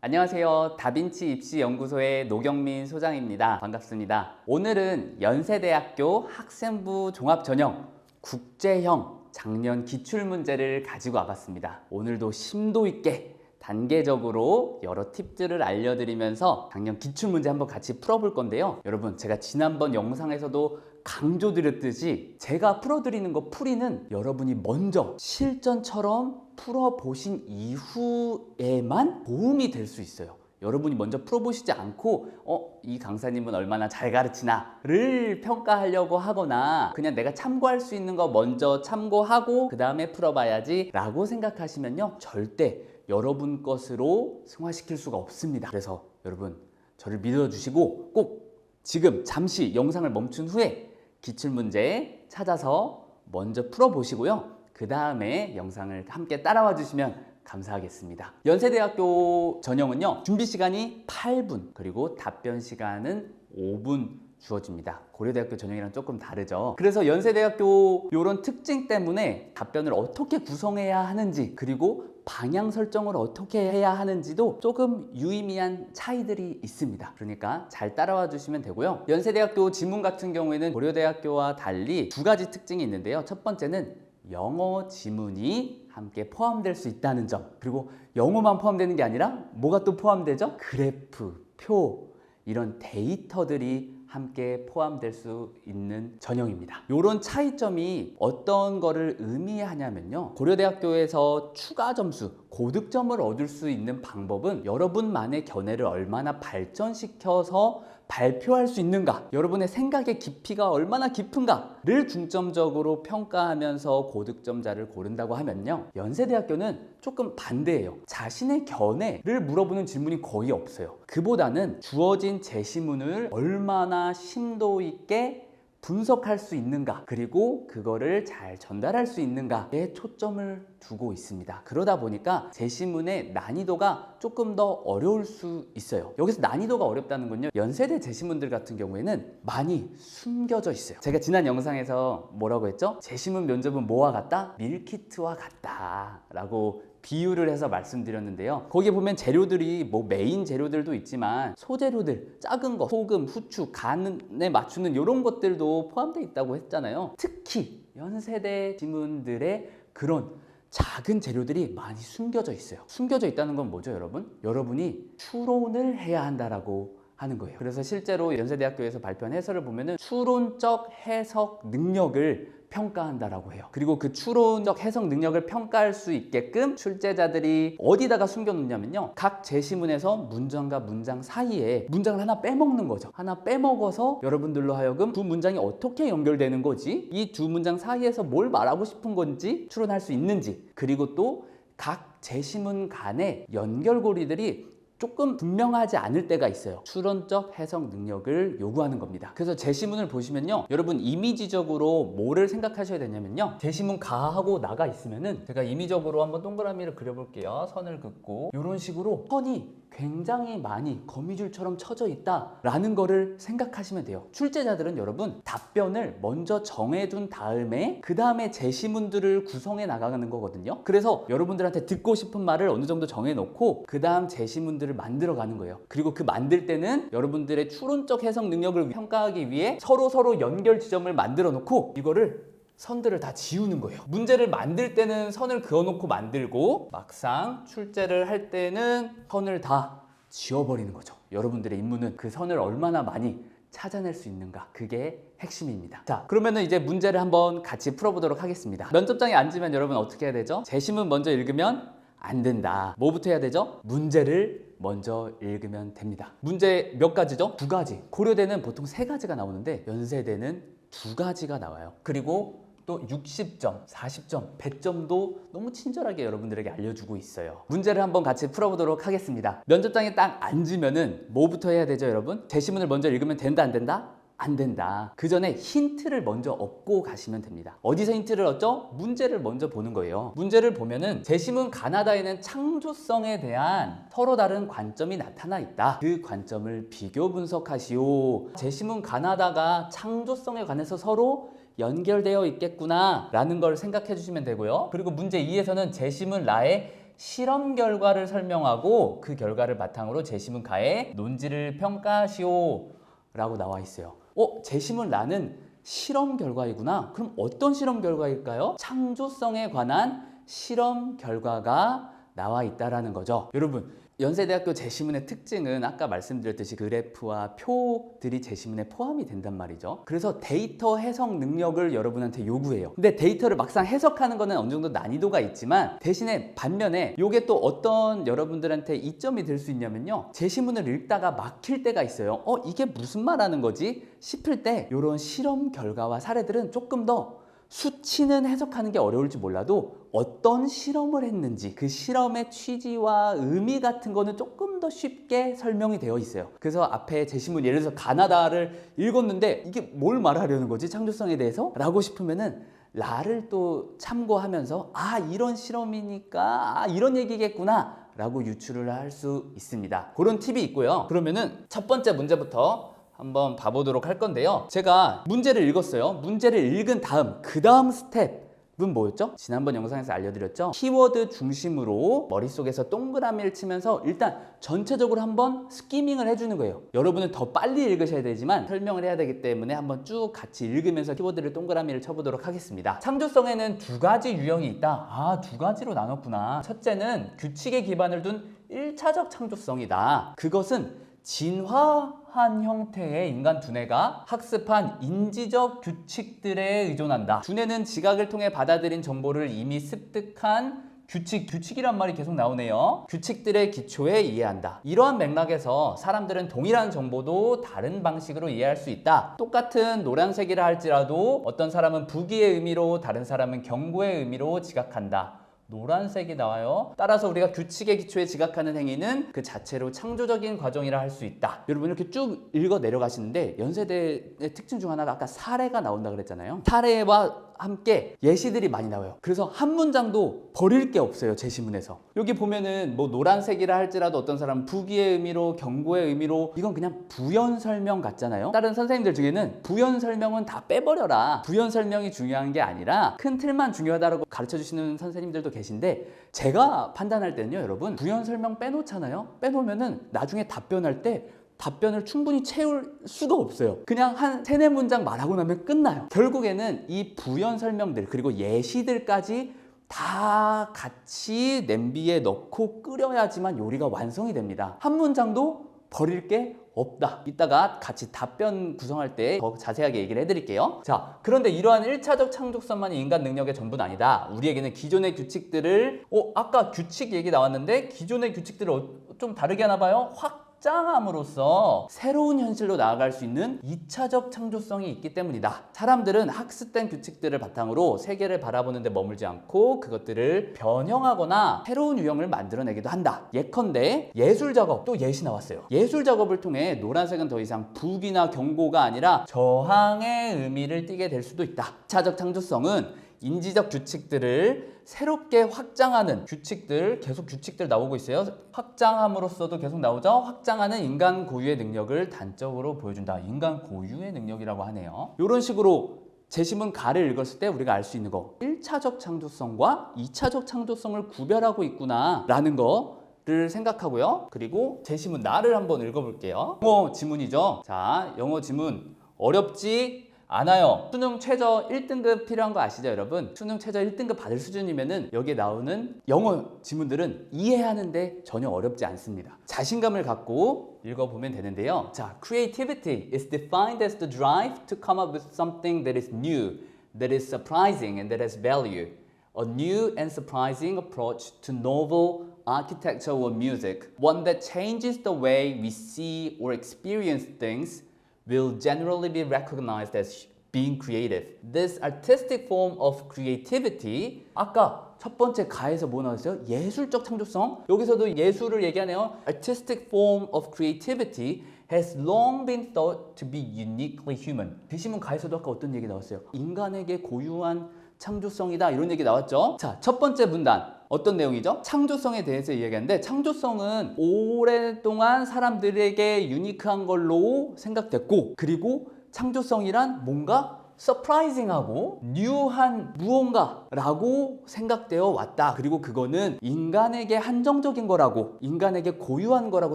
안녕하세요. 다빈치 입시연구소의 노경민 소장입니다. 반갑습니다. 오늘은 연세대학교 학생부 종합전형 국제형 작년 기출문제를 가지고 와봤습니다. 오늘도 심도 있게 단계적으로 여러 팁들을 알려드리면서 작년 기출문제 한번 같이 풀어볼 건데요. 여러분, 제가 지난번 영상에서도 강조드렸듯이 제가 풀어드리는 거 풀이는 여러분이 먼저 실전처럼 풀어보신 이후에만 도움이 될 수 있어요. 여러분이 먼저 풀어보시지 않고 이 강사님은 얼마나 잘 가르치나를 평가하려고 하거나 그냥 내가 참고할 수 있는 거 먼저 참고하고 그 다음에 풀어봐야지 라고 생각하시면요, 절대 여러분 것으로 승화시킬 수가 없습니다. 그래서 여러분, 저를 믿어주시고 꼭 지금 잠시 영상을 멈춘 후에 기출문제 찾아서 먼저 풀어보시고요, 그 다음에 영상을 함께 따라와 주시면 감사하겠습니다. 연세대학교 전형은요, 준비 시간이 8분 그리고 답변 시간은 5분 주어집니다. 고려대학교 전형이랑 조금 다르죠. 그래서 연세대학교 이런 특징 때문에 답변을 어떻게 구성해야 하는지, 그리고 방향 설정을 어떻게 해야 하는지도 조금 유의미한 차이들이 있습니다. 그러니까 잘 따라와 주시면 되고요. 연세대학교 지문 같은 경우에는 고려대학교와 달리 두 가지 특징이 있는데요. 첫 번째는 영어 지문이 함께 포함될 수 있다는 점, 그리고 영어만 포함되는 게 아니라 뭐가 또 포함되죠? 그래프, 표, 이런 데이터들이 함께 포함될 수 있는 전형입니다. 이런 차이점이 어떤 거를 의미하냐면요, 고려대학교에서 추가 점수, 고득점을 얻을 수 있는 방법은 여러분만의 견해를 얼마나 발전시켜서 발표할 수 있는가, 여러분의 생각의 깊이가 얼마나 깊은가를 중점적으로 평가하면서 고득점자를 고른다고 하면요, 연세대학교는 조금 반대예요. 자신의 견해를 물어보는 질문이 거의 없어요. 그보다는 주어진 제시문을 얼마나 심도 있게 분석할 수 있는가, 그리고 그거를 잘 전달할 수 있는가에 초점을 두고 있습니다. 그러다 보니까 제시문의 난이도가 조금 더 어려울 수 있어요. 여기서 난이도가 어렵다는 건요, 연세대 제시문들 같은 경우에는 많이 숨겨져 있어요. 제가 지난 영상에서 뭐라고 했죠? 제시문 면접은 뭐와 같다? 밀키트와 같다 라고 비유를 해서 말씀드렸는데요. 거기에 보면 재료들이 뭐 메인 재료들도 있지만 소재료들, 작은 거, 소금, 후추, 간에 맞추는 이런 것들도 포함되어 있다고 했잖아요. 특히 연세대 지문들의 그런 작은 재료들이 많이 숨겨져 있어요. 숨겨져 있다는 건 뭐죠, 여러분? 여러분이 추론을 해야 한다라고 하는 거예요. 그래서 실제로 연세대학교에서 발표한 해설을 보면은 추론적 해석 능력을 평가한다라고 해요. 그리고 그 추론적 해석 능력을 평가할 수 있게끔 출제자들이 어디다가 숨겨놓냐면요, 각 제시문에서 문장과 문장 사이에 문장을 하나 빼먹는 거죠. 하나 빼먹어서 여러분들로 하여금 두 문장이 어떻게 연결되는 거지, 이 두 문장 사이에서 뭘 말하고 싶은 건지 추론할 수 있는지, 그리고 또 각 제시문 간의 연결고리들이 조금 분명하지 않을 때가 있어요. 추론적 해석 능력을 요구하는 겁니다. 그래서 제시문을 보시면요, 여러분 이미지적으로 뭐를 생각하셔야 되냐면요, 제시문 가하고 나가 있으면은 제가 임의적으로 한번 동그라미를 그려볼게요. 선을 긋고 이런 식으로 선이 굉장히 많이 거미줄처럼 쳐져 있다라는 거를 생각하시면 돼요. 출제자들은 여러분 답변을 먼저 정해둔 다음에 그 다음에 제시문들을 구성해 나가는 거거든요. 그래서 여러분들한테 듣고 싶은 말을 어느 정도 정해놓고 그 다음 제시문들을 만들어가는 거예요. 그리고 그 만들 때는 여러분들의 추론적 해석 능력을 평가하기 위해 서로 연결 지점을 만들어 놓고 이거를 선들을 다 지우는 거예요. 문제를 만들 때는 선을 그어놓고 만들고 막상 출제를 할 때는 선을 다 지워버리는 거죠. 여러분들의 임무는 그 선을 얼마나 많이 찾아낼 수 있는가, 그게 핵심입니다. 자, 그러면은 이제 문제를 한번 같이 풀어보도록 하겠습니다. 면접장에 앉으면 여러분 어떻게 해야 되죠? 제시문 먼저 읽으면 안 된다. 뭐부터 해야 되죠? 문제를 먼저 읽으면 됩니다. 문제 몇 가지죠? 두 가지. 고려대는 보통 세 가지가 나오는데 연세대는 두 가지가 나와요. 그리고 또 60점, 40점, 100점도 너무 친절하게 여러분들에게 알려주고 있어요. 문제를 한번 같이 풀어보도록 하겠습니다. 면접장에 딱 앉으면은 뭐부터 해야 되죠, 여러분? 제시문을 먼저 읽으면 된다, 안 된다? 안 된다. 그 전에 힌트를 먼저 얻고 가시면 됩니다. 어디서 힌트를 얻죠? 문제를 먼저 보는 거예요. 문제를 보면은 제시문 가나다에는 창조성에 대한 서로 다른 관점이 나타나 있다. 그 관점을 비교 분석하시오. 제시문 가나다가 창조성에 관해서 서로 연결되어 있겠구나 라는 걸 생각해 주시면 되고요. 그리고 문제 2에서는 제시문 라의 실험 결과를 설명하고 그 결과를 바탕으로 제시문 가의 논지를 평가하시오 라고 나와 있어요. 제시문 라는 실험 결과이구나. 그럼 어떤 실험 결과일까요? 창조성에 관한 실험 결과가 나와 있다라는 거죠. 여러분, 연세대학교 제시문의 특징은 아까 말씀드렸듯이 그래프와 표들이 제시문에 포함이 된단 말이죠. 그래서 데이터 해석 능력을 여러분한테 요구해요. 근데 데이터를 막상 해석하는 거는 어느 정도 난이도가 있지만 대신에 반면에 이게 또 어떤 여러분들한테 이점이 될 수 있냐면요. 제시문을 읽다가 막힐 때가 있어요. 이게 무슨 말하는 거지? 싶을 때 이런 실험 결과와 사례들은 조금 더 수치는 해석하는 게 어려울지 몰라도 어떤 실험을 했는지 그 실험의 취지와 의미 같은 거는 조금 더 쉽게 설명이 되어 있어요. 그래서 앞에 제시문 예를 들어서 가나다를 읽었는데 이게 뭘 말하려는 거지? 창조성에 대해서? 라고 싶으면은 라를 또 참고하면서 이런 실험이니까 이런 얘기겠구나 라고 유추를 할 수 있습니다. 그런 팁이 있고요. 그러면은 첫 번째 문제부터 한번 봐보도록 할 건데요. 제가 문제를 읽었어요. 문제를 읽은 다음 그 다음 스텝은 뭐였죠? 지난번 영상에서 알려드렸죠? 키워드 중심으로 머릿속에서 동그라미를 치면서 일단 전체적으로 한번 스키밍을 해주는 거예요. 여러분은 더 빨리 읽으셔야 되지만 설명을 해야 되기 때문에 한번 쭉 같이 읽으면서 키워드를 동그라미를 쳐보도록 하겠습니다. 창조성에는 두 가지 유형이 있다. 두 가지로 나눴구나. 첫째는 규칙에 기반을 둔 1차적 창조성이다. 그것은 진화한 형태의 인간 두뇌가 학습한 인지적 규칙들에 의존한다. 두뇌는 지각을 통해 받아들인 정보를 이미 습득한 규칙이란 말이 계속 나오네요. 규칙들의 기초에 이해한다. 이러한 맥락에서 사람들은 동일한 정보도 다른 방식으로 이해할 수 있다. 똑같은 노란색이라 할지라도 어떤 사람은 부기의 의미로 다른 사람은 경고의 의미로 지각한다. 노란색이 나와요. 따라서 우리가 규칙의 기초에 지각하는 행위는 그 자체로 창조적인 과정이라 할 수 있다. 여러분 이렇게 쭉 읽어 내려가시는데 연세대의 특징 중 하나가 아까 사례가 나온다 그랬잖아요. 사례와 함께 예시들이 많이 나와요. 그래서 한 문장도 버릴 게 없어요. 제시문에서. 여기 보면은 뭐 노란색이라 할지라도 어떤 사람은 부기의 의미로 경고의 의미로 이건 그냥 부연 설명 같잖아요. 다른 선생님들 중에는 부연 설명은 다 빼버려라. 부연 설명이 중요한 게 아니라 큰 틀만 중요하다고 가르쳐 주시는 선생님들도 계신데 제가 판단할 때는요, 여러분 부연 설명 빼놓잖아요. 빼놓으면은 나중에 답변할 때 답변을 충분히 채울 수가 없어요. 그냥 한 3-4문장 말하고 나면 끝나요. 결국에는 이 부연 설명들 그리고 예시들까지 다 같이 냄비에 넣고 끓여야지만 요리가 완성이 됩니다. 한 문장도 버릴 게 없다. 이따가 같이 답변 구성할 때 더 자세하게 얘기를 해드릴게요. 자, 그런데 이러한 1차적 창조성만이 인간 능력의 전부는 아니다. 우리에게는 기존의 규칙들을 아까 규칙 얘기 나왔는데 기존의 규칙들을 좀 다르게 하나 봐요. 확장함으로써 새로운 현실로 나아갈 수 있는 2차적 창조성이 있기 때문이다. 사람들은 학습된 규칙들을 바탕으로 세계를 바라보는 데 머물지 않고 그것들을 변형하거나 새로운 유형을 만들어내기도 한다. 예컨대 예술 작업, 또 예시 나왔어요. 예술 작업을 통해 노란색은 더 이상 부기나 경고가 아니라 저항의 의미를 띠게 될 수도 있다. 2차적 창조성은 인지적 규칙들을 새롭게 확장하는 계속 규칙들 나오고 있어요. 확장함으로써도 계속 나오죠. 확장하는 인간 고유의 능력을 단적으로 보여준다. 인간 고유의 능력이라고 하네요. 이런 식으로 제시문 가를 읽었을 때 우리가 알 수 있는 거 1차적 창조성과 2차적 창조성을 구별하고 있구나 라는 거를 생각하고요. 그리고 제시문 나를 한번 읽어볼게요. 영어 지문이죠. 자, 영어 지문 어렵지 않아요. 수능 최저 1등급 필요한 거 아시죠, 여러분? 수능 최저 1등급 받을 수준이면은 여기에 나오는 영어 지문들은 이해하는데 전혀 어렵지 않습니다. 자신감을 갖고 읽어보면 되는데요. 자, creativity is defined as the drive to come up with something that is new, that is surprising and that has value. A new and surprising approach to novel architecture or music. One that changes the way we see or experience things will generally be recognized as being creative. This artistic form of creativity, 아까 첫 번째 가에서 뭐 나왔어요? 예술적 창조성. 여기서도 예술을 얘기하네요. Artistic form of creativity has long been thought to be uniquely human. 대신문 가에서도 아까 어떤 얘기 나왔어요? 인간에게 고유한 창조성이다 이런 얘기 나왔죠. 자, 첫 번째 문단 어떤 내용이죠? 창조성에 대해서 이야기하는데 창조성은 오랫동안 사람들에게 유니크한 걸로 생각됐고 그리고 창조성이란 뭔가 서프라이징하고 뉴한 무언가라고 생각되어 왔다. 그리고 그거는 인간에게 한정적인 거라고, 인간에게 고유한 거라고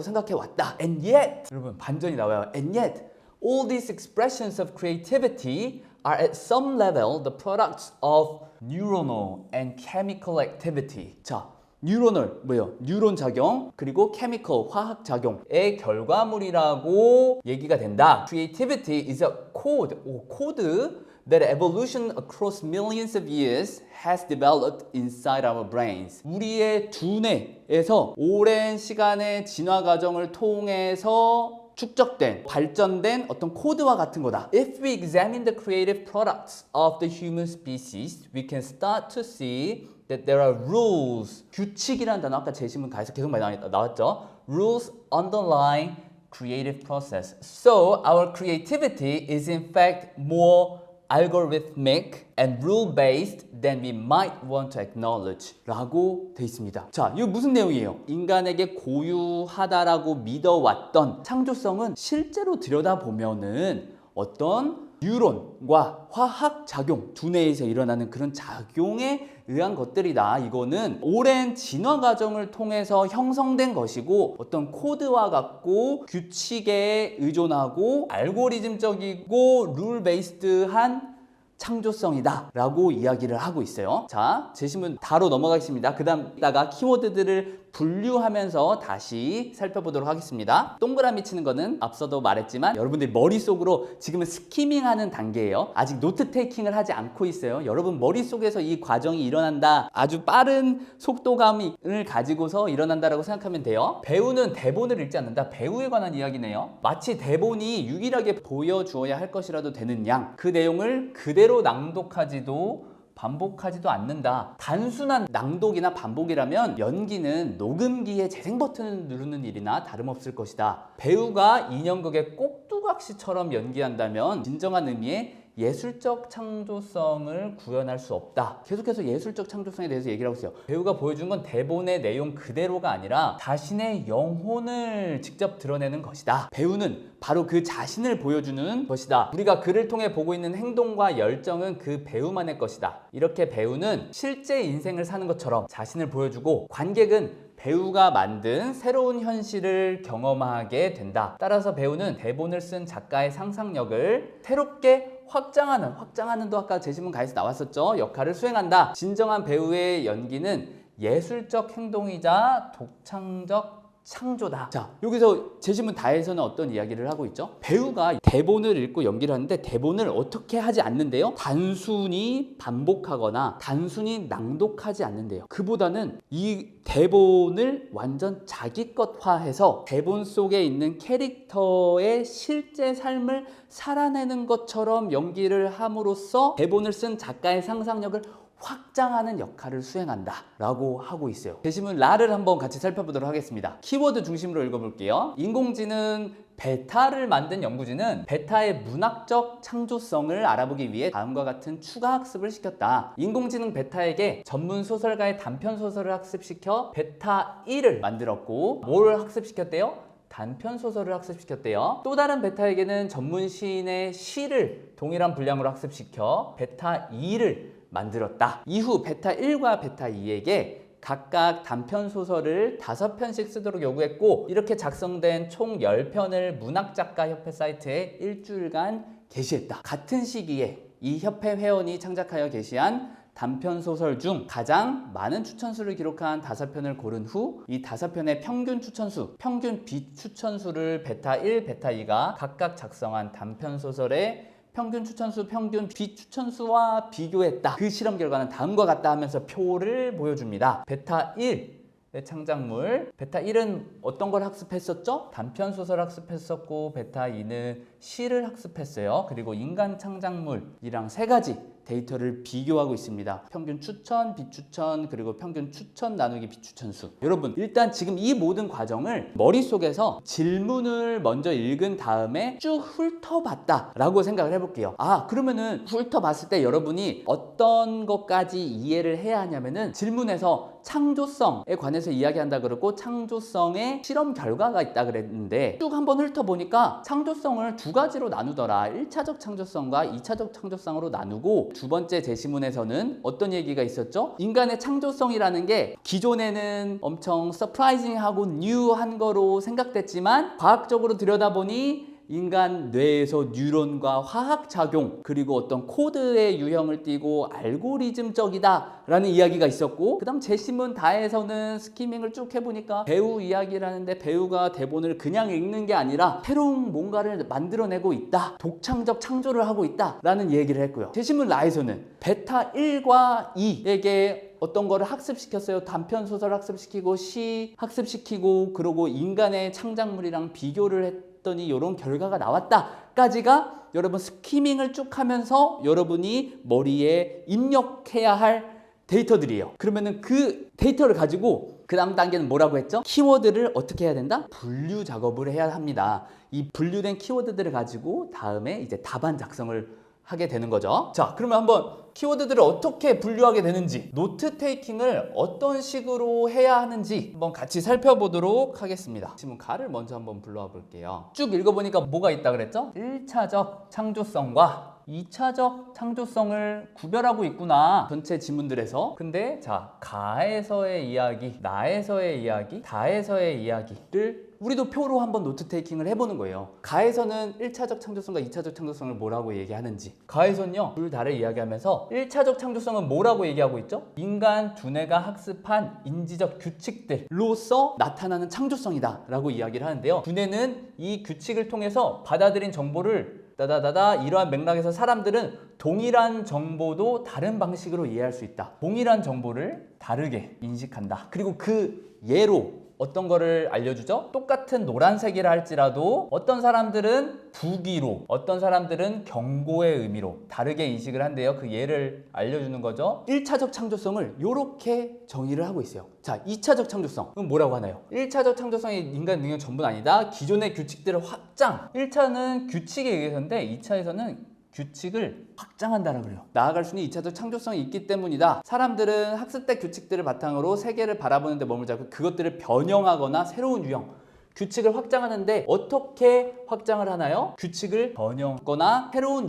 생각해 왔다. And yet, 여러분 반전이 나와요. And yet, all these expressions of creativity are at some level the products of neuronal and chemical activity. 자, 뉴로널 뭐예요? 뉴론 작용 그리고 chemical 화학 작용의 결과물이라고 얘기가 된다. Creativity is a code, 코드 that evolution across millions of years has developed inside our brains. 우리의 두뇌에서 오랜 시간의 진화 과정을 통해서 축적된, 발전된 어떤 코드와 같은 거다. If we examine the creative products of the human species, we can start to see that there are rules. 규칙이라는 단어 아까 제시문가에서 계속 많이 나왔죠. Rules underlying creative process. So our creativity is in fact more algorithmic and rule-based than we might want to acknowledge 라고 돼 있습니다. 자, 이거 무슨 내용이에요? 인간에게 고유하다라고 믿어왔던 창조성은 실제로 들여다보면은 어떤 뉴런과 화학 작용, 두뇌에서 일어나는 그런 작용에 의한 것들이다. 이거는 오랜 진화 과정을 통해서 형성된 것이고 어떤 코드와 같고 규칙에 의존하고 알고리즘적이고 룰 베이스드한 창조성이다 라고 이야기를 하고 있어요. 자, 제시문 다로 넘어가겠습니다. 그 다음 이따가 키워드들을 분류하면서 다시 살펴보도록 하겠습니다. 동그라미 치는 거는 앞서도 말했지만 여러분들 머릿속으로 지금은 스키밍하는 단계예요. 아직 노트 테이킹을 하지 않고 있어요. 여러분 머릿속에서 이 과정이 일어난다. 아주 빠른 속도감을 가지고서 일어난다라고 생각하면 돼요. 배우는 대본을 읽지 않는다. 배우에 관한 이야기네요. 마치 대본이 유일하게 보여주어야 할 것이라도 되는 양, 그 내용을 그대로 낭독하지도 반복하지도 않는다. 단순한 낭독이나 반복이라면 연기는 녹음기의 재생 버튼을 누르는 일이나 다름없을 것이다. 배우가 인형극의 꼭두각시처럼 연기한다면 진정한 의미의 예술적 창조성을 구현할 수 없다. 계속해서 예술적 창조성에 대해서 얘기를 하고 있어요. 배우가 보여준 건 대본의 내용 그대로가 아니라 자신의 영혼을 직접 드러내는 것이다. 배우는 바로 그 자신을 보여주는 것이다. 우리가 그를 통해 보고 있는 행동과 열정은 그 배우만의 것이다. 이렇게 배우는 실제 인생을 사는 것처럼 자신을 보여주고 관객은 배우가 만든 새로운 현실을 경험하게 된다. 따라서 배우는 대본을 쓴 작가의 상상력을 새롭게 확장하는도 아까 제시문 가에서 나왔었죠. 역할을 수행한다. 진정한 배우의 연기는 예술적 행동이자 독창적 창조다. 자, 여기서 제시문 다에서는 어떤 이야기를 하고 있죠? 배우가 대본을 읽고 연기를 하는데 대본을 어떻게 하지 않는데요? 단순히 반복하거나 단순히 낭독하지 않는데요. 그보다는 이 대본을 완전 자기 것화해서 대본 속에 있는 캐릭터의 실제 삶을 살아내는 것처럼 연기를 함으로써 대본을 쓴 작가의 상상력을 확장하는 역할을 수행한다 라고 하고 있어요. 제시문 라를 한번 같이 살펴보도록 하겠습니다. 키워드 중심으로 읽어볼게요. 인공지능 베타를 만든 연구진은 베타의 문학적 창조성을 알아보기 위해 다음과 같은 추가 학습을 시켰다. 인공지능 베타에게 전문 소설가의 단편 소설을 학습시켜 베타 1을 만들었고 뭘 학습시켰대요? 단편 소설을 학습시켰대요. 또 다른 베타에게는 전문 시인의 시를 동일한 분량으로 학습시켜 베타 2를 만들었다. 이후 베타 1과 베타 2에게 각각 단편 소설을 5편씩 쓰도록 요구했고 이렇게 작성된 총 10편을 문학작가협회 사이트에 일주일간 게시했다. 같은 시기에 이 협회 회원이 창작하여 게시한 단편 소설 중 가장 많은 추천수를 기록한 5편을 고른 후 이 5편의 평균 추천수, 평균 비추천수를 베타 1, 베타 2가 각각 작성한 단편 소설의 평균 추천수, 평균 비추천수와 비교했다. 그 실험 결과는 다음과 같다 하면서 표를 보여줍니다. 베타 1의 창작물, 베타 1은 어떤 걸 학습했었죠? 단편 소설 학습했었고 베타 2는 시를 학습했어요. 그리고 인간 창작물이랑 3가지 데이터를 비교하고 있습니다. 평균 추천, 비추천, 그리고 평균 추천 나누기 비추천수. 여러분 일단 지금 이 모든 과정을 머릿속에서 질문을 먼저 읽은 다음에 쭉 훑어봤다 라고 생각을 해볼게요. 아, 그러면은 훑어봤을 때 여러분이 어떤 것까지 이해를 해야 하냐면은 질문에서 창조성에 관해서 이야기한다 그러고 창조성의 실험 결과가 있다 그랬는데 쭉 한번 훑어보니까 창조성을 2 가지로 나누더라. 1차적 창조성과 2차적 창조성으로 나누고, 두 번째 제시문에서는 어떤 얘기가 있었죠? 인간의 창조성이라는 게 기존에는 엄청 서프라이징하고 뉴한 거로 생각됐지만 과학적으로 들여다보니 인간 뇌에서 뉴런과 화학작용, 그리고 어떤 코드의 유형을 띠고 알고리즘적이다 라는 이야기가 있었고, 그 다음 제시문 다에서는 스키밍을 쭉 해보니까 배우 이야기라는데 배우가 대본을 그냥 읽는 게 아니라 새로운 뭔가를 만들어내고 있다, 독창적 창조를 하고 있다 라는 얘기를 했고요. 제시문 라에서는 베타 1과 2에게 어떤 거를 학습시켰어요. 단편소설 학습시키고 시 학습시키고, 그러고 인간의 창작물이랑 비교를 했더니 이런 결과가 나왔다까지가 여러분 스키밍을 쭉 하면서 여러분이 머리에 입력해야 할 데이터들이에요. 그러면은 그 데이터를 가지고 그 다음 단계는 뭐라고 했죠? 키워드를 어떻게 해야 된다? 분류 작업을 해야 합니다. 이 분류된 키워드들을 가지고 다음에 이제 답안 작성을 하게 되는 거죠. 자, 그러면 한번 키워드들을 어떻게 분류하게 되는지, 노트 테이킹을 어떤 식으로 해야 하는지 한번 같이 살펴보도록 하겠습니다. 지문 가를 먼저 한번 불러와 볼게요. 쭉 읽어보니까 뭐가 있다 그랬죠? 1차적 창조성과 2차적 창조성을 구별하고 있구나, 전체 지문들에서. 근데 자, 가에서의 이야기, 나에서의 이야기, 다에서의 이야기를 우리도 표로 한번 노트 테이킹을 해보는 거예요. 가에서는 1차적 창조성과 2차적 창조성을 뭐라고 얘기하는지, 가에서는요 둘 다를 이야기하면서 1차적 창조성은 뭐라고 얘기하고 있죠? 인간 두뇌가 학습한 인지적 규칙들로서 나타나는 창조성이다 라고 이야기를 하는데요, 두뇌는 이 규칙을 통해서 받아들인 정보를 다다다다 이러한 맥락에서 사람들은 동일한 정보도 다른 방식으로 이해할 수 있다, 동일한 정보를 다르게 인식한다. 그리고 그 예로 어떤 거를 알려주죠? 똑같은 노란색이라 할지라도 어떤 사람들은 부기로, 어떤 사람들은 경고의 의미로 다르게 인식을 한대요. 그 예를 알려주는 거죠. 1차적 창조성을 이렇게 정의를 하고 있어요. 자, 2차적 창조성은 뭐라고 하나요? 1차적 창조성이 인간 능력 전부는 아니다. 기존의 규칙들을 확장. 1차는 규칙에 의해서인데 2차에서는 규칙을 확장한다라 그래요. 나아갈 수는 2차적 창조성이 있기 때문이다. 사람들은 학습된 규칙들을 바탕으로 세계를 바라보는데 머물지 않고 그것들을 변형하거나 새로운 유형, 규칙을 확장하는데 어떻게 확장을 하나요? 규칙을 변형하거나 새로운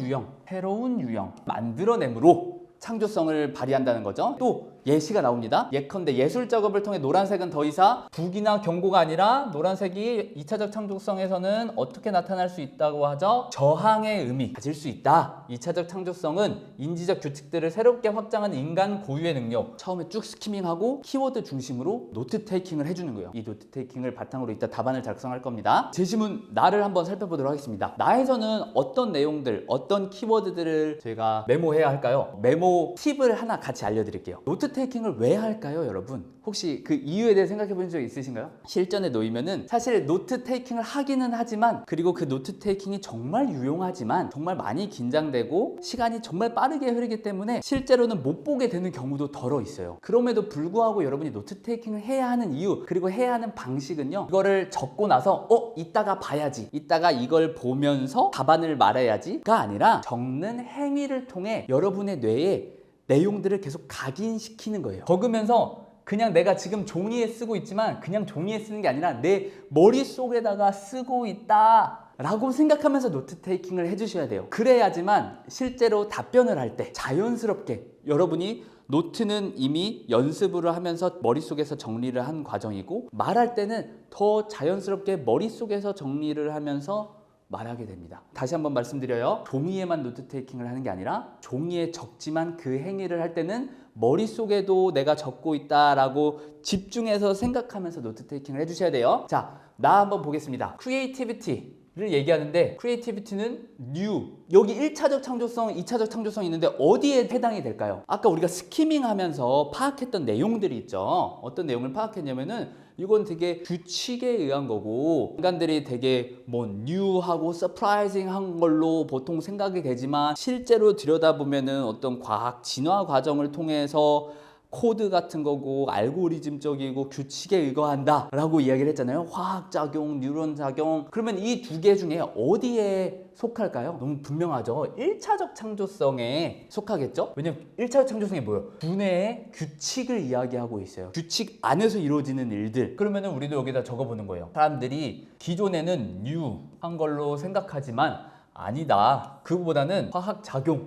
유형 만들어내므로 창조성을 발휘한다는 거죠. 또 예시가 나옵니다. 예컨대 예술 작업을 통해 노란색은 더 이상 부기나 경고가 아니라 노란색이 2차적 창조성에서는 어떻게 나타날 수 있다고 하죠? 저항의 의미 가질 수 있다. 2차적 창조성은 인지적 규칙들을 새롭게 확장하는 인간 고유의 능력. 처음에 쭉 스키밍하고 키워드 중심으로 노트 테이킹을 해주는 거예요. 이 노트 테이킹을 바탕으로 이따 답안을 작성할 겁니다. 제시문 나를 한번 살펴보도록 하겠습니다. 나에서는 어떤 내용들, 어떤 키워드들을 저희가 메모해야 할까요? 메모 팁을 하나 같이 알려드릴게요. 노트 테이킹을 왜 할까요, 여러분? 혹시 그 이유에 대해 생각해 본 적 있으신가요? 실전에 놓이면은 사실 노트 테이킹을 하기는 하지만, 그리고 그 노트 테이킹이 정말 유용하지만 정말 많이 긴장되고 시간이 정말 빠르게 흐르기 때문에 실제로는 못 보게 되는 경우도 덜어 있어요. 그럼에도 불구하고 여러분이 노트 테이킹을 해야 하는 이유, 그리고 해야 하는 방식은요, 이거를 적고 나서 이따가 봐야지, 이따가 이걸 보면서 답안을 말해야지가 아니라 적는 행위를 통해 여러분의 뇌에 내용들을 계속 각인시키는 거예요. 적으면서 그냥 내가 지금 종이에 쓰고 있지만 그냥 종이에 쓰는 게 아니라 내 머릿속에다가 쓰고 있다 라고 생각하면서 노트 테이킹을 해주셔야 돼요. 그래야지만 실제로 답변을 할 때 자연스럽게, 여러분이 노트는 이미 연습을 하면서 머릿속에서 정리를 한 과정이고, 말할 때는 더 자연스럽게 머릿속에서 정리를 하면서 말하게 됩니다. 다시 한번 말씀드려요. 종이에만 노트 테이킹을 하는 게 아니라 종이에 적지만 그 행위를 할 때는 머릿속에도 내가 적고 있다라고 집중해서 생각하면서 노트 테이킹을 해주셔야 돼요. 자, 나 한번 보겠습니다. 크리에이티비티를 얘기하는데, 크리에이티비티는 new, 여기 1차적 창조성, 2차적 창조성이 있는데 어디에 해당이 될까요? 아까 우리가 스키밍 하면서 파악했던 내용들이 있죠. 어떤 내용을 파악했냐면은 이건 되게 규칙에 의한 거고, 인간들이 되게 뭐 뉴하고 서프라이징한 걸로 보통 생각이 되지만 실제로 들여다보면은 어떤 과학 진화 과정을 통해서 코드 같은 거고 알고리즘적이고 규칙에 의거한다 라고 이야기를 했잖아요. 화학작용, 뉴런 작용. 그러면 이 두 개 중에 어디에 속할까요? 너무 분명하죠. 1차적 창조성에 속하겠죠? 왜냐면 1차적 창조성이 뭐예요? 두뇌의 규칙을 이야기하고 있어요. 규칙 안에서 이루어지는 일들. 그러면 우리도 여기다 적어보는 거예요. 사람들이 기존에는 뉴한 걸로 생각하지만 아니다. 그거보다는 화학작용에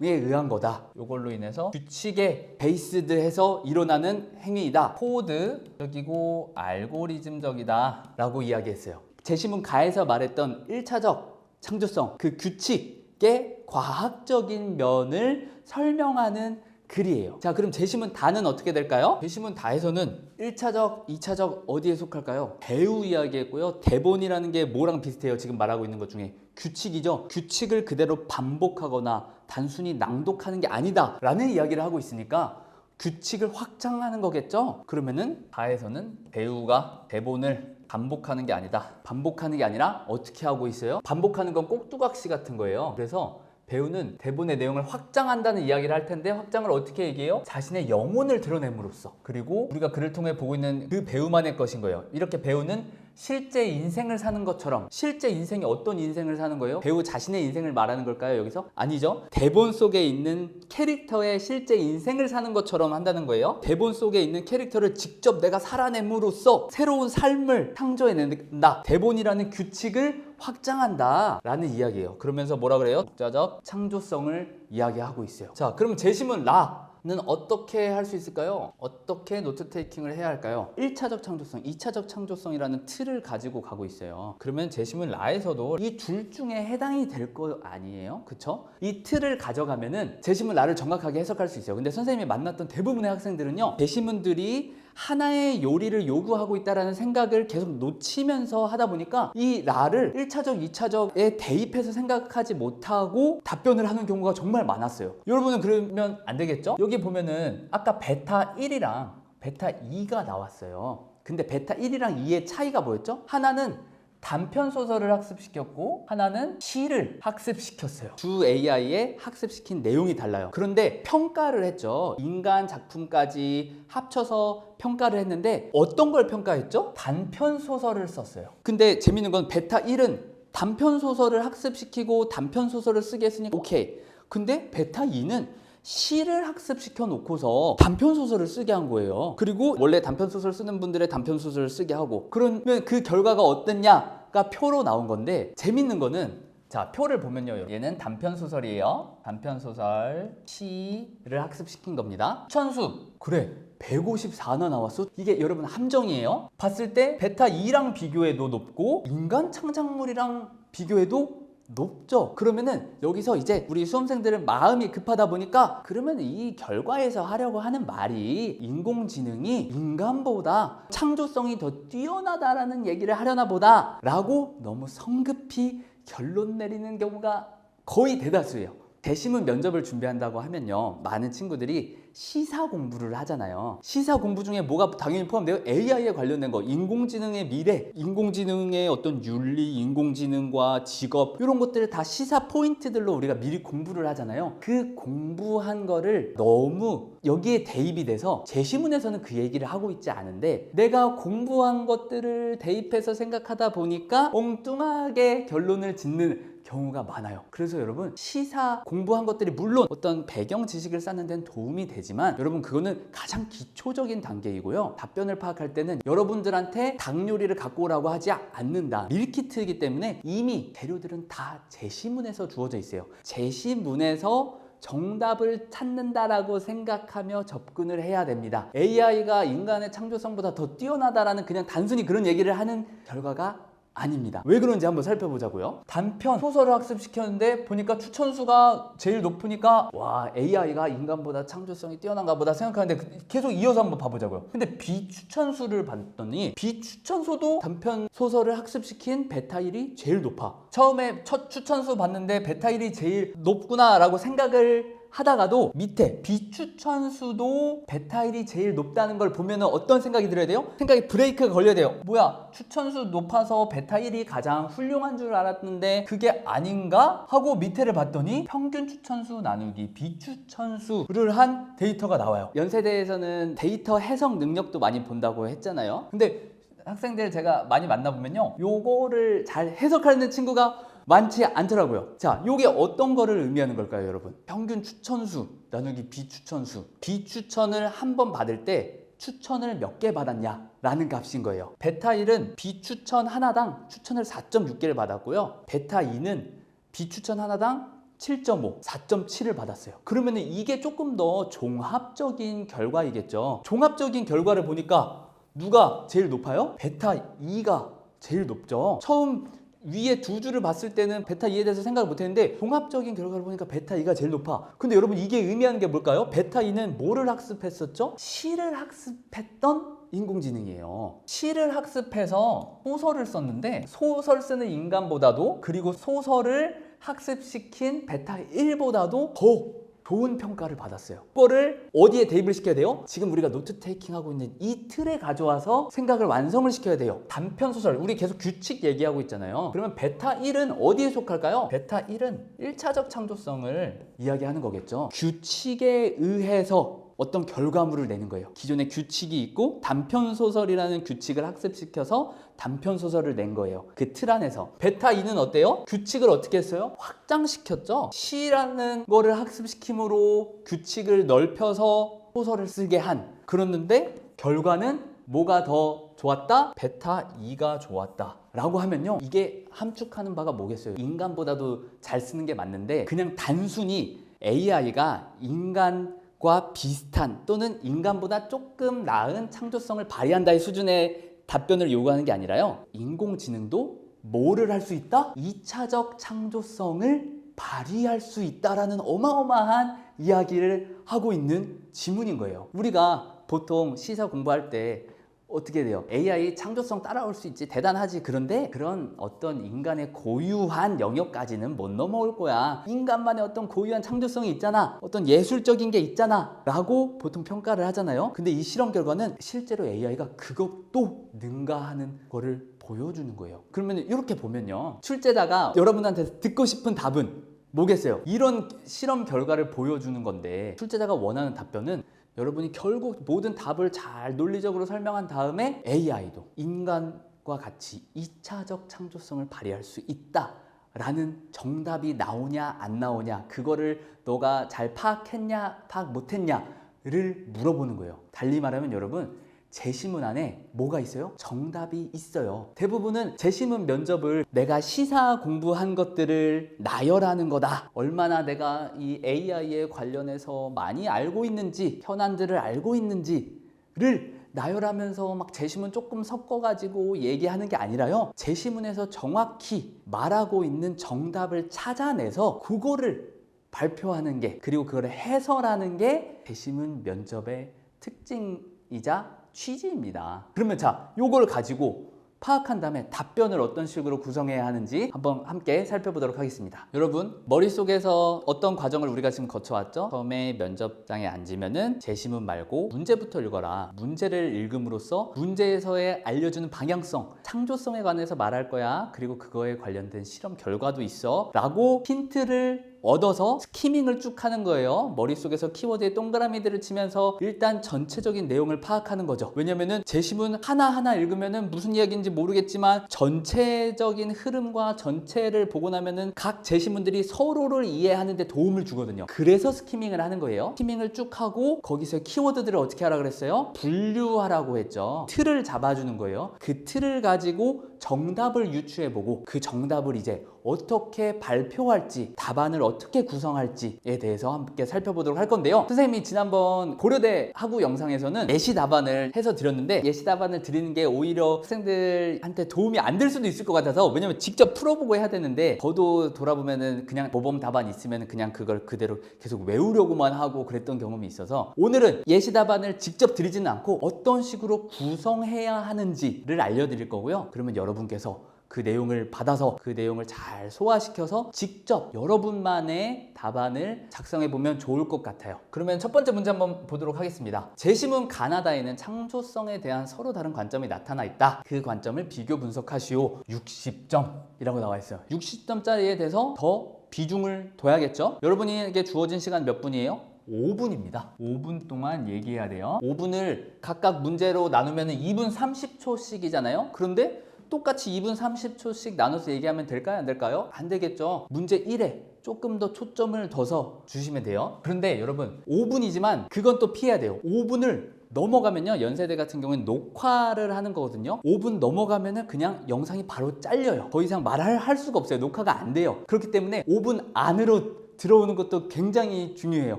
의한 거다. 이걸로 인해서 규칙에 베이스드해서 일어나는 행위이다. 코드적이고 알고리즘적이다 라고 이야기했어요. 제시문 가에서 말했던 1차적 창조성, 그 규칙의 과학적인 면을 설명하는 글이에요. 자, 그럼 제시문 다는 어떻게 될까요? 제시문 다에서는 1차적, 2차적 어디에 속할까요? 배우 이야기했고요. 대본이라는 게 뭐랑 비슷해요? 지금 말하고 있는 것 중에 규칙이죠. 규칙을 그대로 반복하거나 단순히 낭독하는 게 아니다 라는 이야기를 하고 있으니까 규칙을 확장하는 거겠죠? 그러면은 다에서는 배우가 대본을 반복하는 게 아니다. 반복하는 게 아니라 어떻게 하고 있어요? 반복하는 건 꼭두각시 같은 거예요. 그래서 배우는 대본의 내용을 확장한다는 이야기를 할 텐데 확장을 어떻게 얘기해요? 자신의 영혼을 드러냄으로써. 그리고 우리가 그를 통해 보고 있는 그 배우만의 것인 거예요. 이렇게 배우는 실제 인생을 사는 것처럼. 실제 인생이 어떤 인생을 사는 거예요? 배우 자신의 인생을 말하는 걸까요, 여기서? 아니죠. 대본 속에 있는 캐릭터의 실제 인생을 사는 것처럼 한다는 거예요. 대본 속에 있는 캐릭터를 직접 내가 살아냄으로써 새로운 삶을 창조해낸다. 대본이라는 규칙을 확장한다 라는 이야기예요. 그러면서 뭐라 그래요? 독자적 창조성을 이야기하고 있어요. 자, 그럼 제시문 라는 어떻게 할 수 있을까요? 어떻게 노트 테이킹을 해야 할까요? 1차적 창조성, 2차적 창조성이라는 틀을 가지고 가고 있어요. 그러면 제시문 라에서도 이 둘 중에 해당이 될 거 아니에요? 그쵸? 이 틀을 가져가면은 제시문 라를 정확하게 해석할 수 있어요. 근데 선생님이 만났던 대부분의 학생들은요, 제시문들이 하나의 요리를 요구하고 있다는 생각을 계속 놓치면서 하다 보니까 이 라를 1차적, 2차적에 대입해서 생각하지 못하고 답변을 하는 경우가 정말 많았어요. 여러분은 그러면 안 되겠죠? 여기 보면은 아까 베타 1이랑 베타 2가 나왔어요. 근데 베타 1이랑 2의 차이가 뭐였죠? 하나는 단편 소설을 학습시켰고 하나는 시를 학습시켰어요. 두 AI에 학습시킨 내용이 달라요. 그런데 평가를 했죠. 인간 작품까지 합쳐서 평가를 했는데 어떤 걸 평가했죠? 단편 소설을 썼어요. 근데 재밌는 건 베타 1은 단편 소설을 학습시키고 단편 소설을 쓰게 했으니까 오케이. 근데 베타 2는 시를 학습시켜 놓고서 단편소설을 쓰게 한 거예요. 그리고 원래 단편소설 쓰는 분들의 단편소설을 쓰게 하고, 그러면 그 결과가 어땠냐가 표로 나온 건데, 재밌는 거는 자, 표를 보면요, 얘는 단편소설이에요. 단편소설 시를 학습시킨 겁니다. 추천수 그래 154나 나왔어? 이게 여러분 함정이에요. 봤을 때 베타 2랑 비교해도 높고 인간 창작물이랑 비교해도 높죠. 그러면은 여기서 이제 우리 수험생들은 마음이 급하다 보니까 그러면 이 결과에서 하려고 하는 말이 인공지능이 인간보다 창조성이 더 뛰어나다라는 얘기를 하려나 보다 라고 너무 성급히 결론 내리는 경우가 거의 대다수예요. 대시문 면접을 준비한다고 하면요, 많은 친구들이 시사 공부를 하잖아요. 시사 공부 중에 뭐가 당연히 포함돼요? AI에 관련된 거, 인공지능의 미래, 인공지능의 어떤 윤리, 인공지능과 직업, 이런 것들을 다 시사 포인트들로 우리가 미리 공부를 하잖아요. 그 공부한 거를 너무 여기에 대입이 돼서 제시문에서는 그 얘기를 하고 있지 않은데 내가 공부한 것들을 대입해서 생각하다 보니까 엉뚱하게 결론을 짓는 경우가 많아요. 그래서 여러분, 시사 공부한 것들이 물론 어떤 배경 지식을 쌓는 데는 도움이 되지만 여러분, 그거는 가장 기초적인 단계이고요. 답변을 파악할 때는 여러분들한테 닭 요리를 갖고 오라고 하지 않는다. 밀키트이기 때문에 이미 재료들은 다 제시문에서 주어져 있어요. 제시문에서 정답을 찾는다라고 생각하며 접근을 해야 됩니다. AI가 인간의 창조성보다 더 뛰어나다라는 그냥 단순히 그런 얘기를 하는 결과가 아닙니다. 왜 그런지 한번 살펴보자고요. 단편 소설을 학습시켰는데 보니까 추천수가 제일 높으니까 와, AI가 인간보다 창조성이 뛰어난가 보다 생각하는데 계속 이어서 한번 봐보자고요. 근데 비추천수를 봤더니 비추천수도 단편 소설을 학습시킨 베타 1이 제일 높아. 처음에 첫 추천수 봤는데 베타 1이 제일 높구나 라고 생각을 하다가도 밑에 비추천수도 베타 1이 제일 높다는 걸 보면 어떤 생각이 들어야 돼요? 생각이 브레이크가 걸려야 돼요. 뭐야, 추천수 높아서 베타 1이 가장 훌륭한 줄 알았는데 그게 아닌가? 하고 밑에를 봤더니 평균 추천수 나누기 비추천수를 한 데이터가 나와요. 연세대에서는 데이터 해석 능력도 많이 본다고 했잖아요. 근데 학생들 제가 많이 만나보면요, 요거를 잘 해석하는 친구가 많지 않더라고요. 자, 요게 어떤 거를 의미하는 걸까요, 여러분? 평균 추천수 나누기 비추천수. 비추천을 한 번 받을 때 추천을 몇 개 받았냐 라는 값인 거예요. 베타 1은 비추천 하나당 추천을 4.6개를 받았고요. 베타 2는 비추천 하나당 7.5, 4.7을 받았어요. 그러면 이게 조금 더 종합적인 결과이겠죠. 종합적인 결과를 보니까 누가 제일 높아요? 베타 2가 제일 높죠. 처음 위에 두 줄을 봤을 때는 베타 2에 대해서 생각을 못했는데 종합적인 결과를 보니까 베타 2가 제일 높아. 근데 여러분 이게 의미하는 게 뭘까요? 베타 2는 뭐를 학습했었죠? 시를 학습했던 인공지능이에요. 시를 학습해서 소설을 썼는데 소설 쓰는 인간보다도 그리고 소설을 학습시킨 베타 1보다도 더 좋은 평가를 받았어요. 그거를 어디에 대입을 시켜야 돼요? 지금 우리가 노트 테이킹 하고 있는 이 틀에 가져와서 생각을 완성을 시켜야 돼요. 단편 소설, 우리 계속 규칙 얘기하고 있잖아요. 그러면 베타 1은 어디에 속할까요? 베타 1은 1차적 창조성을 이야기하는 거겠죠. 규칙에 의해서 어떤 결과물을 내는 거예요. 기존에 규칙이 있고 단편 소설이라는 규칙을 학습시켜서 단편 소설을 낸 거예요. 그 틀 안에서. 베타 2는 어때요? 규칙을 어떻게 했어요? 확장시켰죠. 시라는 거를 학습시킴으로 규칙을 넓혀서 소설을 쓰게 한. 그랬는데 결과는 뭐가 더 좋았다? 베타 2가 좋았다. 라고 하면요, 이게 함축하는 바가 뭐겠어요? 인간보다도 잘 쓰는 게 맞는데 그냥 단순히 AI가 인간과 비슷한 또는 인간보다 조금 나은 창조성을 발휘한다의 수준의 답변을 요구하는 게 아니라요, 인공지능도 뭐를 할 수 있다? 2차적 창조성을 발휘할 수 있다라는 어마어마한 이야기를 하고 있는 지문인 거예요. 우리가 보통 시사 공부할 때 어떻게 돼요? AI 창조성 따라올 수 있지, 대단하지. 그런데 그런 어떤 인간의 고유한 영역까지는 못 넘어올 거야. 인간만의 어떤 고유한 창조성이 있잖아, 어떤 예술적인 게 있잖아 라고 보통 평가를 하잖아요. 근데 이 실험 결과는 실제로 AI가 그것도 능가하는 거를 보여주는 거예요. 그러면 이렇게 보면요, 출제자가 여러분한테 듣고 싶은 답은 뭐겠어요? 이런 실험 결과를 보여주는 건데 출제자가 원하는 답변은 여러분이 결국 모든 답을 잘 논리적으로 설명한 다음에 AI도 인간과 같이 2차적 창조성을 발휘할 수 있다 라는 정답이 나오냐 안 나오냐, 그거를 너가 잘 파악했냐 파악 못했냐를 물어보는 거예요. 달리 말하면 여러분, 제시문 안에 뭐가 있어요? 정답이 있어요. 대부분은 제시문 면접을 내가 시사 공부한 것들을 나열하는 거다, 얼마나 내가 이 AI에 관련해서 많이 알고 있는지, 현안들을 알고 있는지를 나열하면서 막 제시문 조금 섞어가지고 얘기하는 게 아니라요, 제시문에서 정확히 말하고 있는 정답을 찾아내서 그거를 발표하는 게, 그리고 그걸 해설하는 게 제시문 면접의 특징이자 취지입니다. 그러면 자, 요걸 가지고 파악한 다음에 답변을 어떤 식으로 구성해야 하는지 한번 함께 살펴보도록 하겠습니다. 여러분, 머릿속에서 어떤 과정을 우리가 지금 거쳐왔죠? 처음에 면접장에 앉으면은 제시문 말고 문제부터 읽어라. 문제를 읽음으로써 문제에서의 알려주는 방향성, 창조성에 관해서 말할 거야. 그리고 그거에 관련된 실험 결과도 있어 라고 힌트를 얻어서 스키밍을 쭉 하는 거예요. 머릿속에서 키워드에 동그라미들을 치면서 일단 전체적인 내용을 파악하는 거죠. 왜냐면은 제시문 하나하나 읽으면은 무슨 이야기인지 모르겠지만 전체적인 흐름과 전체를 보고 나면은 각 제시문들이 서로를 이해하는 데 도움을 주거든요. 그래서 스키밍을 하는 거예요. 스키밍을 쭉 하고 거기서 키워드들을 어떻게 하라 그랬어요? 분류하라고 했죠. 틀을 잡아주는 거예요. 그 틀을 가지고 정답을 유추해보고 그 정답을 이제 어떻게 발표할지, 답안을 어떻게 구성할지에 대해서 함께 살펴보도록 할 건데요. 선생님이 지난번 고려대 하구 영상에서는 예시 답안을 해서 드렸는데, 예시 답안을 드리는 게 오히려 학생들한테 도움이 안 될 수도 있을 것 같아서, 왜냐면 직접 풀어보고 해야 되는데 저도 돌아보면은 그냥 모범 답안 있으면 그냥 그걸 그대로 계속 외우려고만 하고 그랬던 경험이 있어서, 오늘은 예시 답안을 직접 드리지는 않고 어떤 식으로 구성해야 하는지를 알려드릴 거고요. 그러면 여러분께서 그 내용을 받아서 그 내용을 잘 소화시켜서 직접 여러분만의 답안을 작성해 보면 좋을 것 같아요. 그러면 첫 번째 문제 한번 보도록 하겠습니다. 제시문 가나다에는 창조성에 대한 서로 다른 관점이 나타나 있다. 그 관점을 비교 분석하시오. 60점이라고 나와 있어요. 60점짜리에 대해서 더 비중을 둬야겠죠? 여러분에게 주어진 시간 몇 분이에요? 5분입니다. 5분 동안 얘기해야 돼요. 5분을 각각 문제로 나누면 2분 30초씩이잖아요. 그런데 똑같이 2분 30초씩 나눠서 얘기하면 될까요? 안 될까요? 안 되겠죠. 문제 1에 조금 더 초점을 둬서 주시면 돼요. 그런데 여러분, 5분이지만 그건 또 피해야 돼요. 5분을 넘어가면요, 연세대 같은 경우는 녹화를 하는 거거든요. 5분 넘어가면은 그냥 영상이 바로 잘려요. 더 이상 말을 할 수가 없어요. 녹화가 안 돼요. 그렇기 때문에 5분 안으로 들어오는 것도 굉장히 중요해요.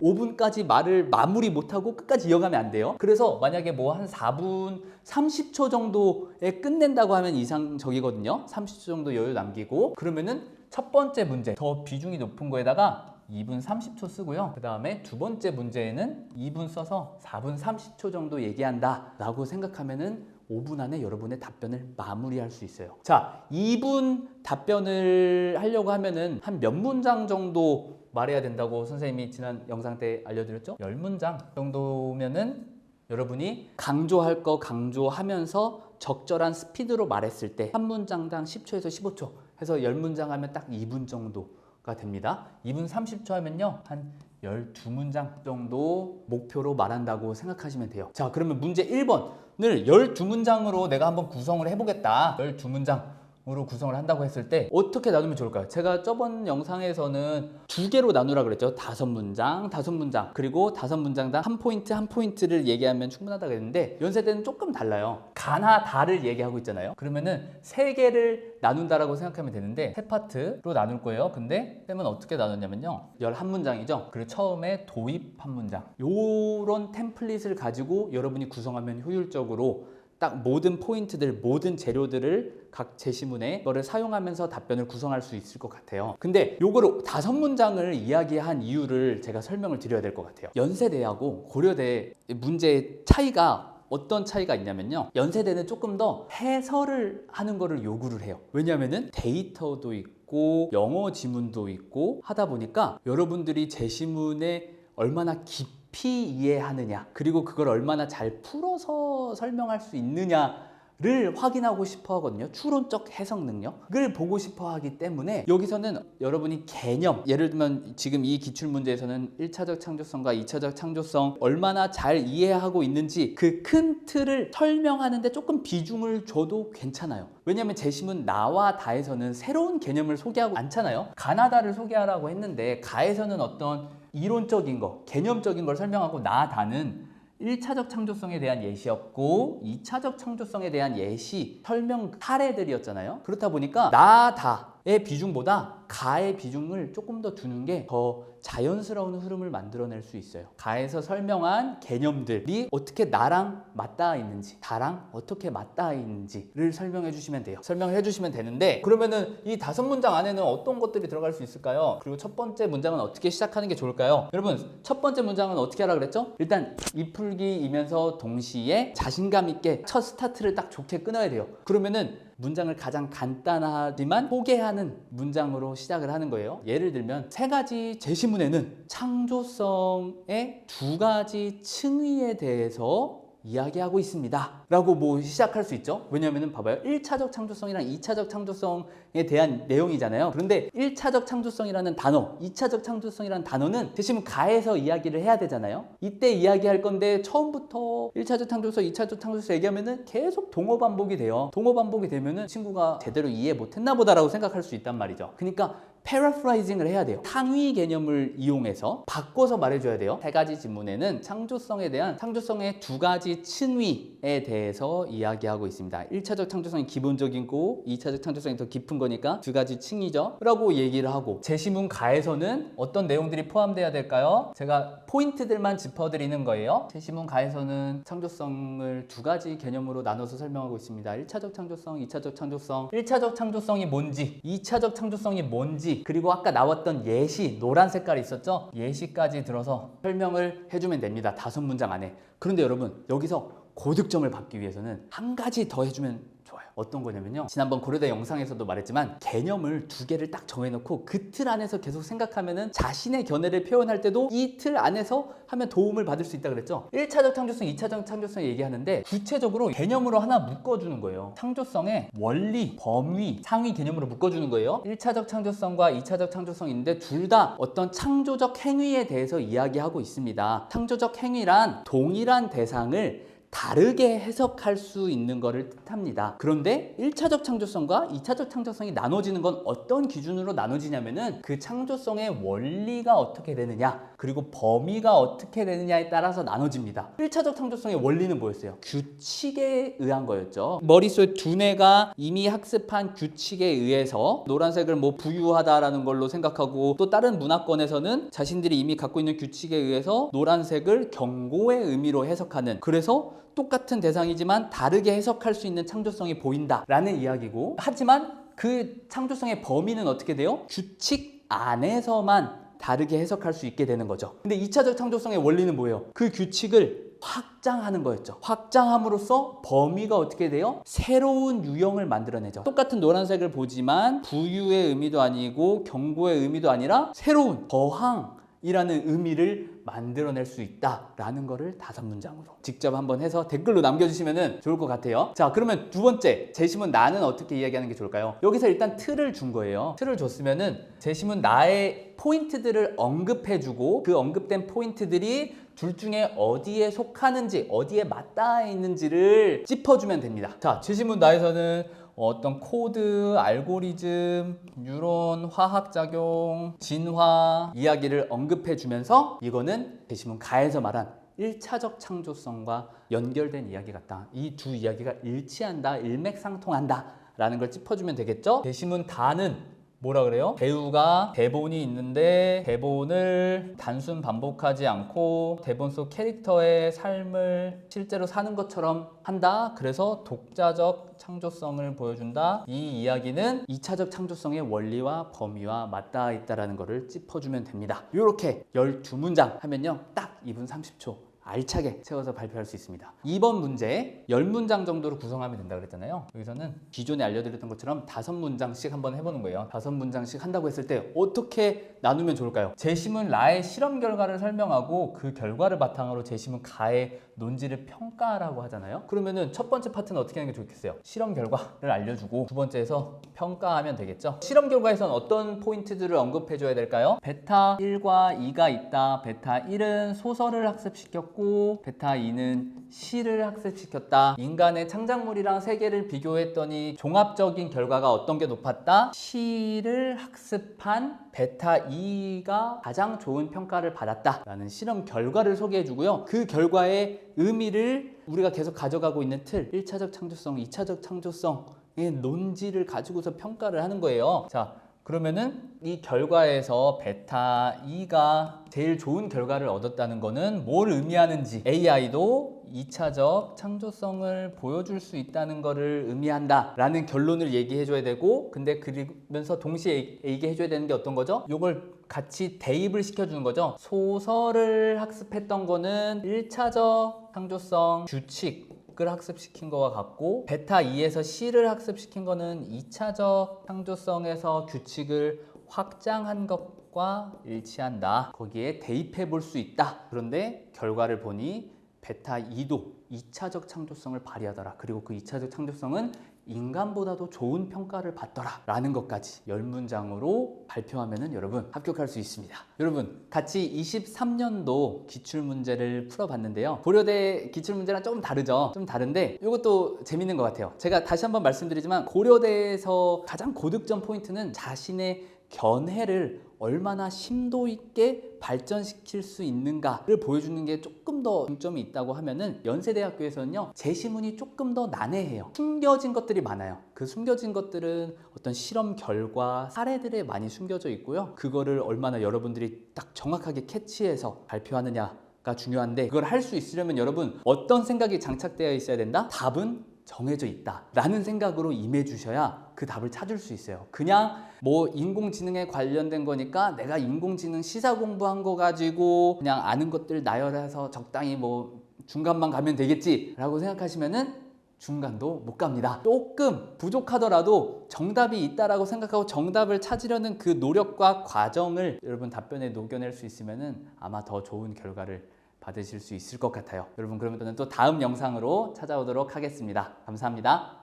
5분까지 말을 마무리 못하고 끝까지 이어가면 안 돼요. 그래서 만약에 뭐 한 4분 30초 정도에 끝낸다고 하면 이상적이거든요. 30초 정도 여유 남기고, 그러면은 첫 번째 문제 더 비중이 높은 거에다가 2분 30초 쓰고요. 그 다음에 두 번째 문제에는 2분 써서 4분 30초 정도 얘기한다 라고 생각하면은 5분 안에 여러분의 답변을 마무리할 수 있어요. 자, 2분 답변을 하려고 하면은 한 몇 문장 정도 말해야 된다고 선생님이 지난 영상 때 알려드렸죠? 10문장 정도면은 여러분이 강조할 거 강조하면서 적절한 스피드로 말했을 때 한 문장당 10초에서 15초 해서 10문장 하면 딱 2분 정도가 됩니다. 2분 30초 하면요, 한 12문장 정도 목표로 말한다고 생각하시면 돼요. 자, 그러면 문제 1번을 12문장으로 내가 한번 구성을 해보겠다. 12문장으로 구성을 한다고 했을 때 어떻게 나누면 좋을까요? 제가 저번 영상에서는 2개로 나누라 그랬죠. 5문장, 5문장, 그리고 5문장당 한 포인트 한 포인트를 얘기하면 충분하다고 했는데, 연세대는 조금 달라요. 가나 다를 얘기하고 있잖아요. 그러면은 3개를 나눈다라고 생각하면 되는데 3파트로 나눌 거예요. 근데 쌤은 어떻게 나눴냐면요, 11문장이죠. 그리고 처음에 도입 한 문장, 요런 템플릿을 가지고 여러분이 구성하면 효율적으로 딱 모든 포인트들, 모든 재료들을 각 제시문에 이거를 사용하면서 답변을 구성할 수 있을 것 같아요. 근데 요거를 5문장을 이야기한 이유를 제가 설명을 드려야 될 것 같아요. 연세대하고 고려대 문제의 차이가 어떤 차이가 있냐면요, 연세대는 조금 더 해설을 하는 거를 요구를 해요. 왜냐하면은 데이터도 있고 영어 지문도 있고 하다 보니까 여러분들이 제시문에 얼마나 깊이 이해하느냐, 그리고 그걸 얼마나 잘 풀어서 설명할 수 있느냐를 확인하고 싶어 하거든요. 추론적 해석 능력을 보고 싶어 하기 때문에 여기서는 여러분이 개념, 예를 들면 지금 이 기출문제에서는 1차적 창조성과 2차적 창조성 얼마나 잘 이해하고 있는지 그 큰 틀을 설명하는데 조금 비중을 줘도 괜찮아요. 왜냐하면 제시문 나와 다에서는 새로운 개념을 소개하고 않잖아요. 가나다를 소개하라고 했는데 가에서는 어떤 이론적인 거, 개념적인 걸 설명하고 나 다는 1차적 창조성에 대한 예시였고 2차적 창조성에 대한 예시, 설명 사례들이었잖아요. 그렇다 보니까 나 다의 비중보다 가의 비중을 조금 더 두는 게 더 자연스러운 흐름을 만들어낼 수 있어요. 가에서 설명한 개념들이 어떻게 나랑 맞닿아 있는지, 다랑 어떻게 맞닿아 있는지를 설명해 주시면 돼요. 설명을 해 주시면 되는데, 그러면은 이 5문장 안에는 어떤 것들이 들어갈 수 있을까요? 그리고 첫 번째 문장은 어떻게 시작하는 게 좋을까요? 여러분, 첫 번째 문장은 어떻게 하라 그랬죠? 일단 입풀기이면서 동시에 자신감 있게 첫 스타트를 딱 좋게 끊어야 돼요. 그러면은 문장을 가장 간단하지만 소개하는 문장으로 시작을 하는 거예요. 예를 들면 3가지 제시문에는 창조성의 2가지 층위에 대해서 이야기하고 있습니다 라고 뭐 시작할 수 있죠. 왜냐면은 봐봐요, 1차적 창조성이랑 2차적 창조성에 대한 내용이잖아요. 그런데 1차적 창조성이라는 단어, 2차적 창조성이라는 단어는 제시문 가에서 이야기를 해야 되잖아요. 이때 이야기할 건데 처음부터 1차적 창조성, 2차적 창조성 얘기하면은 계속 동어 반복이 돼요. 동어 반복이 되면은 친구가 제대로 이해 못했나 보다라고 생각할 수 있단 말이죠. 그러니까 패러프라이징을 해야 돼요. 상위 개념을 이용해서 바꿔서 말해줘야 돼요. 3가지 지문에는 창조성에 대한, 창조성의 2가지 층위에 대해서 이야기하고 있습니다. 1차적 창조성이 기본적인 거고 2차적 창조성이 더 깊은 거니까 2가지 층이죠 라고 얘기를 하고, 제시문 가에서는 어떤 내용들이 포함되어야 될까요? 제가 포인트들만 짚어드리는 거예요. 제시문 가에서는 창조성을 2가지 개념으로 나눠서 설명하고 있습니다. 1차적 창조성, 2차적 창조성. 1차적 창조성이 뭔지, 2차적 창조성이 뭔지, 그리고 아까 나왔던 예시, 노란 색깔이 있었죠? 예시까지 들어서 설명을 해주면 됩니다. 5문장 안에. 그런데 여러분, 여기서 고득점을 받기 위해서는 한 가지 더 해주면 좋아요. 어떤 거냐면요, 지난번 고려대 영상에서도 말했지만 개념을 2개를 딱 정해놓고 그 틀 안에서 계속 생각하면은 자신의 견해를 표현할 때도 이 틀 안에서 하면 도움을 받을 수 있다 그랬죠. 1차적 창조성, 2차적 창조성 얘기하는데 구체적으로 개념으로 하나 묶어주는 거예요. 창조성의 원리, 범위, 상위 개념으로 묶어주는 거예요. 1차적 창조성과 2차적 창조성인데 둘 다 어떤 창조적 행위에 대해서 이야기하고 있습니다. 창조적 행위란 동일한 대상을 다르게 해석할 수 있는 것을 뜻합니다. 그런데 1차적 창조성과 2차적 창조성이 나눠지는 건 어떤 기준으로 나눠지냐면은 그 창조성의 원리가 어떻게 되느냐, 그리고 범위가 어떻게 되느냐에 따라서 나눠집니다. 1차적 창조성의 원리는 뭐였어요? 규칙에 의한 거였죠. 머릿속에 두뇌가 이미 학습한 규칙에 의해서 노란색을 뭐 부유하다라는 걸로 생각하고, 또 다른 문화권에서는 자신들이 이미 갖고 있는 규칙에 의해서 노란색을 경고의 의미로 해석하는, 그래서 똑같은 대상이지만 다르게 해석할 수 있는 창조성이 보인다라는 이야기고, 하지만 그 창조성의 범위는 어떻게 돼요? 규칙 안에서만 다르게 해석할 수 있게 되는 거죠. 근데 2차적 창조성의 원리는 뭐예요? 그 규칙을 확장하는 거였죠. 확장함으로써 범위가 어떻게 돼요? 새로운 유형을 만들어내죠. 똑같은 노란색을 보지만 부유의 의미도 아니고 경고의 의미도 아니라 새로운 저항이라는 의미를 만들어낼 수 있다라는 거를 5문장으로 직접 한번 해서 댓글로 남겨주시면 좋을 것 같아요. 자, 그러면 두 번째, 제시문 나는 어떻게 이야기하는 게 좋을까요? 여기서 일단 틀을 준 거예요. 틀을 줬으면은 제시문 나의 포인트들을 언급해주고, 그 언급된 포인트들이 둘 중에 어디에 속하는지, 어디에 맞닿아 있는지를 짚어주면 됩니다. 자, 제시문 나에서는 어떤 코드, 알고리즘, 뉴런, 화학작용, 진화 이야기를 언급해주면서 이거는 제시문 가에서 말한 1차적 창조성과 연결된 이야기 같다. 이 두 이야기가 일치한다, 일맥상통한다 라는 걸 짚어주면 되겠죠? 제시문 다는 뭐라 그래요? 배우가 대본이 있는데 대본을 단순 반복하지 않고 대본 속 캐릭터의 삶을 실제로 사는 것처럼 한다. 그래서 독자적 창조성을 보여준다. 이 이야기는 2차적 창조성의 원리와 범위와 맞닿아 있다는 것을 짚어주면 됩니다. 이렇게 12문장 하면요, 딱 2분 30초 알차게 채워서 발표할 수 있습니다. 2번 문제 10문장 정도로 구성하면 된다 그랬잖아요. 여기서는 기존에 알려드렸던 것처럼 5문장씩 한번 해보는 거예요. 5문장씩 한다고 했을 때 어떻게 나누면 좋을까요? 제시문 라의 실험 결과를 설명하고 그 결과를 바탕으로 제시문 가의 논지를 평가라고 하잖아요. 그러면은 첫 번째 파트는 어떻게 하는 게 좋겠어요? 실험 결과를 알려주고 두 번째에서 평가하면 되겠죠. 실험 결과에서는 어떤 포인트들을 언급해줘야 될까요? 베타 1과 2가 있다. 베타 1은 소설을 학습시켰고 베타 2는 시를 학습시켰다. 인간의 창작물이랑 세계를 비교했더니 종합적인 결과가 어떤 게 높았다? 시를 학습한 베타 2가 가장 좋은 평가를 받았다 라는 실험 결과를 소개해주고요. 그 결과의 의미를 우리가 계속 가져가고 있는 틀, 1차적 창조성, 2차적 창조성의 논지를 가지고서 평가를 하는 거예요. 자, 그러면은 이 결과에서 베타 2가 제일 좋은 결과를 얻었다는 거는 뭘 의미하는지, AI도 2차적 창조성을 보여줄 수 있다는 것을 의미한다 라는 결론을 얘기해줘야 되고, 근데 그러면서 동시에 얘기해줘야 되는 게 어떤 거죠? 이걸 같이 대입을 시켜주는 거죠. 소설을 학습했던 거는 1차적 창조성 규칙 을 학습시킨 거와 같고, 베타 2에서 C를 학습시킨 거는 2차적 창조성에서 규칙을 확장한 것과 일치한다. 거기에 대입해 볼 수 있다. 그런데 결과를 보니 베타 2도 2차적 창조성을 발휘하더라. 그리고 그 2차적 창조성은 인간보다도 좋은 평가를 받더라 라는 것까지 10문장으로 발표하면 여러분 합격할 수 있습니다. 여러분 같이 23년도 기출문제를 풀어봤는데요. 고려대 기출문제랑 조금 다르죠. 좀 다른데 이것도 재밌는 것 같아요. 제가 다시 한번 말씀드리지만 고려대에서 가장 고득점 포인트는 자신의 견해를 얼마나 심도 있게 발전시킬 수 있는가를 보여주는 게 조금 더 중점이 있다고 하면은, 연세대학교에서는요 제시문이 조금 더 난해해요. 숨겨진 것들이 많아요. 그 숨겨진 것들은 어떤 실험 결과, 사례들에 많이 숨겨져 있고요. 그거를 얼마나 여러분들이 딱 정확하게 캐치해서 발표하느냐가 중요한데, 그걸 할 수 있으려면 여러분 어떤 생각이 장착되어 있어야 된다? 답은 정해져 있다 라는 생각으로 임해 주셔야 그 답을 찾을 수 있어요. 그냥 뭐 인공지능에 관련된 거니까 내가 인공지능 시사 공부한 거 가지고 그냥 아는 것들 나열해서 적당히 뭐 중간만 가면 되겠지 라고 생각하시면은 중간도 못 갑니다. 조금 부족하더라도 정답이 있다라고 생각하고 정답을 찾으려는 그 노력과 과정을 여러분 답변에 녹여낼 수 있으면은 아마 더 좋은 결과를 받으실 수 있을 것 같아요. 여러분 그러면 저는 또 다음 영상으로 찾아오도록 하겠습니다. 감사합니다.